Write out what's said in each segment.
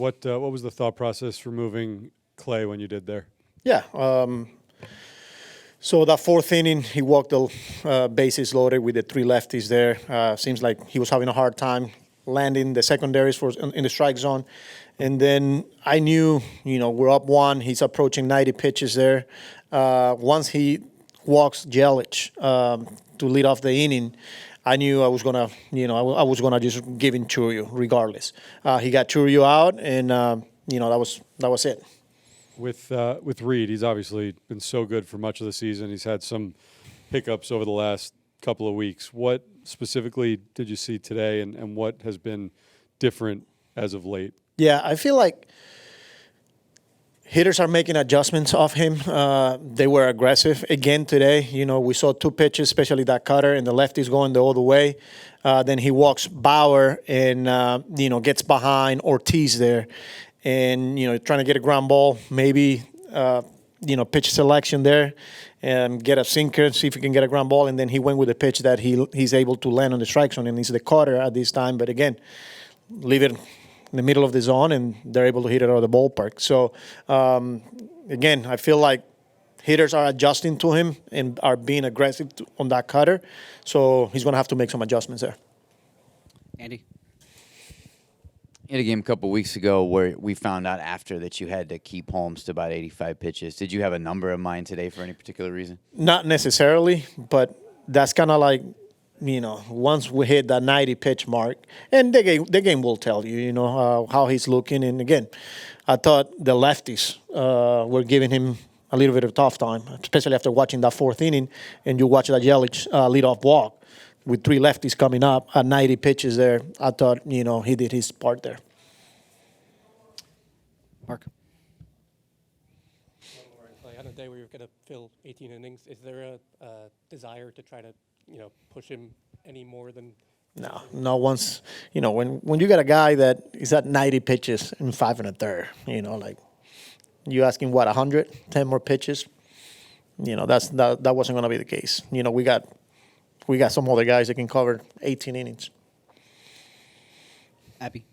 What was the thought process for moving Clay when you did there? Yeah. So that fourth inning, he walked the bases loaded with the three lefties there. Seems like he was having a hard time landing the secondaries in the strike zone. And then I knew, we're up one. He's approaching 90 pitches there. Once he walks Yelich to lead off the inning, I knew I was gonna, I was gonna just give him Churio regardless. He got Churio out, and that was it. With Reed, he's obviously been so good for much of the season. He's had some hiccups over the last couple of weeks. What specifically did you see today, and what has been different as of late? Yeah, I feel like hitters are making adjustments of him. They were aggressive again today. We saw two pitches, especially that cutter, and the lefty's going the other way. Then he walks Bauer and, gets behind Ortiz there. And, trying to get a ground ball, maybe, pitch selection there and get a sinker, see if he can get a ground ball. And then he went with a pitch that he's able to land on the strike zone, and he's the cutter at this time. But again, leave it in the middle of the zone, and they're able to hit it out of the ballpark. So, again, I feel like hitters are adjusting to him and are being aggressive on that cutter. So he's going to have to make some adjustments there. Andy? You had a game a couple weeks ago where we found out after that you had to keep Holmes to about 85 pitches. Did you have a number in mind today for any particular reason? Not necessarily, but that's kind of like, once we hit that 90 pitch mark, and the game will tell you, how he's looking. And again, I thought the lefties were giving him a little bit of a tough time, especially after watching that fourth inning, and you watch that Yelich leadoff walk with three lefties coming up at 90 pitches there. I thought, he did his part there. Mark? On a day where you're going to fill 18 innings, is there a desire to try to, push him any more than? No. Once, when you got a guy that is at 90 pitches in 5 1/3, you asking what, 110 more pitches? That wasn't going to be the case. We got some other guys that can cover 18 innings. Abby?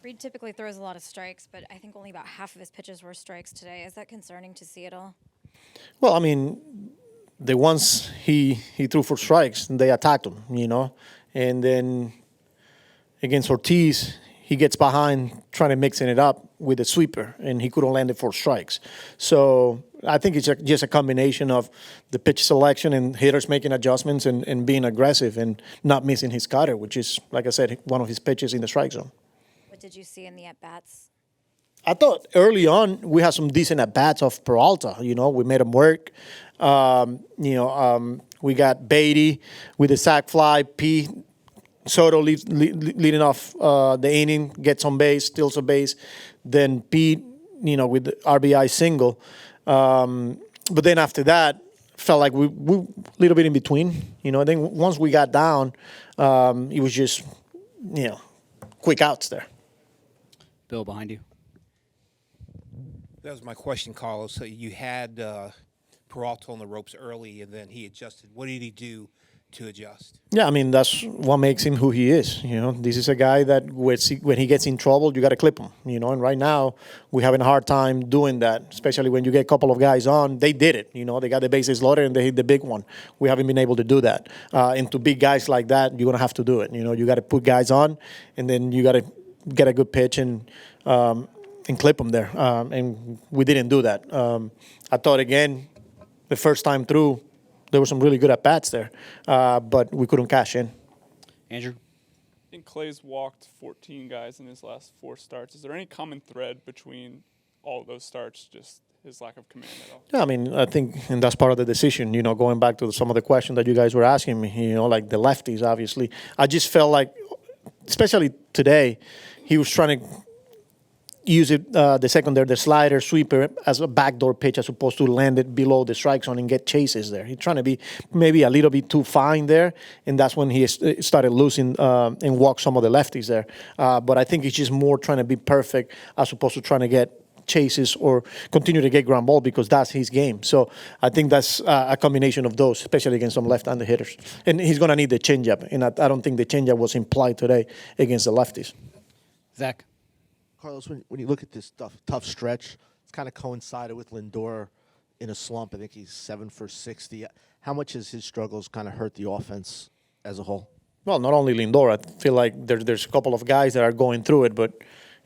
Reed typically throws a lot of strikes, but I think only about half of his pitches were strikes today. Is that concerning to see at all? Well, I mean, the ones he threw for strikes, they attacked him, And then against Ortiz, he gets behind trying to mixing it up with a sweeper, and he couldn't land it for strikes. So I think it's just a combination of the pitch selection and hitters making adjustments and being aggressive and not missing his cutter, which is, like I said, one of his pitches in the strike zone. What did you see in the at-bats? I thought early on we had some decent at-bats of Peralta. We made him work. We got Beatty with a sac fly. P. Soto leading off the inning, gets on base, steals a base. Then Pete, with the RBI single. But then after that, felt like we a little bit in between. Then once we got down, it was just, quick outs there. Bill, behind you. That was my question, Carlos. So you had Peralta on the ropes early, and then he adjusted. What did he do to adjust? Yeah, I mean, that's what makes him who he is. This is a guy that when he gets in trouble, you got to clip him. And right now we're having a hard time doing that, especially when you get a couple of guys on. They did it. They got the bases loaded and they hit the big one. We haven't been able to do that. And to big guys like that, you're going to have to do it. You got to put guys on, and then you got to get a good pitch and clip them there. And we didn't do that. I thought, again, the first time through, there were some really good at-bats there, but we couldn't cash in. Andrew? I think Clay's walked 14 guys in his last 4 starts. Is there any common thread between all of those starts, just his lack of command at all? Yeah, I mean, I think, and that's part of the decision, going back to some of the questions that you guys were asking me, like the lefties, obviously. I just felt like, especially today, he was trying to use it, the secondary, the slider, sweeper, as a backdoor pitch as opposed to land it below the strike zone and get chases there. He's trying to be maybe a little bit too fine there, and that's when he started losing and walked some of the lefties there. But I think he's just more trying to be perfect as opposed to trying to get chases or continue to get ground ball because that's his game. So I think that's a combination of those, especially against some left-handed hitters. And he's going to need the changeup, and I don't think the changeup was implied today against the lefties. Zach. Carlos, when you look at this tough stretch, it's kind of coincided with Lindor in a slump. I think he's 7 for 60. How much has his struggles kind of hurt the offense as a whole? Well, not only Lindor. I feel like there's a couple of guys that are going through it, but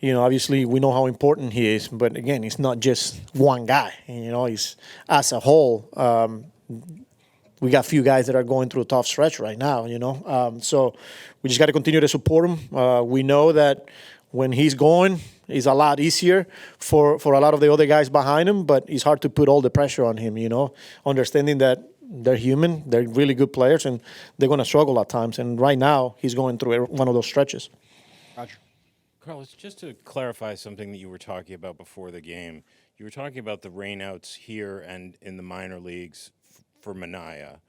obviously we know how important he is. But again, it's not just one guy. He's as a whole. We got a few guys that are going through a tough stretch right now. So we just got to continue to support him. We know that when he's going, it's a lot easier for a lot of the other guys behind him. But it's hard to put all the pressure on him. Understanding that they're human, they're really good players, and they're going to struggle at times. And right now, he's going through one of those stretches. Roger. Carlos, just to clarify something that you were talking about before the game, you were talking about the rainouts here and in the minor leagues for Minaya,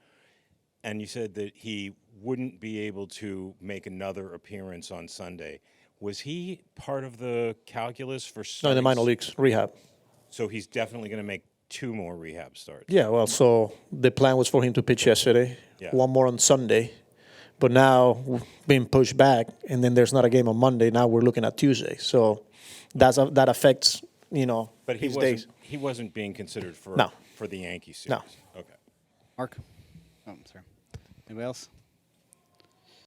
and you said that he wouldn't be able to make another appearance on Sunday. Was he part of the calculus for starting? No, in the minor leagues, rehab. So he's definitely going to make 2 more rehab starts. Yeah, well, so the plan was for him to pitch yesterday, Yeah. one more on Sunday, but now being pushed back, and then there's not a game on Monday. Now we're looking at Tuesday, so that affects But his days. he wasn't being considered for No. the Yankees No. series. Okay. Mark. Oh, sorry. Anybody else?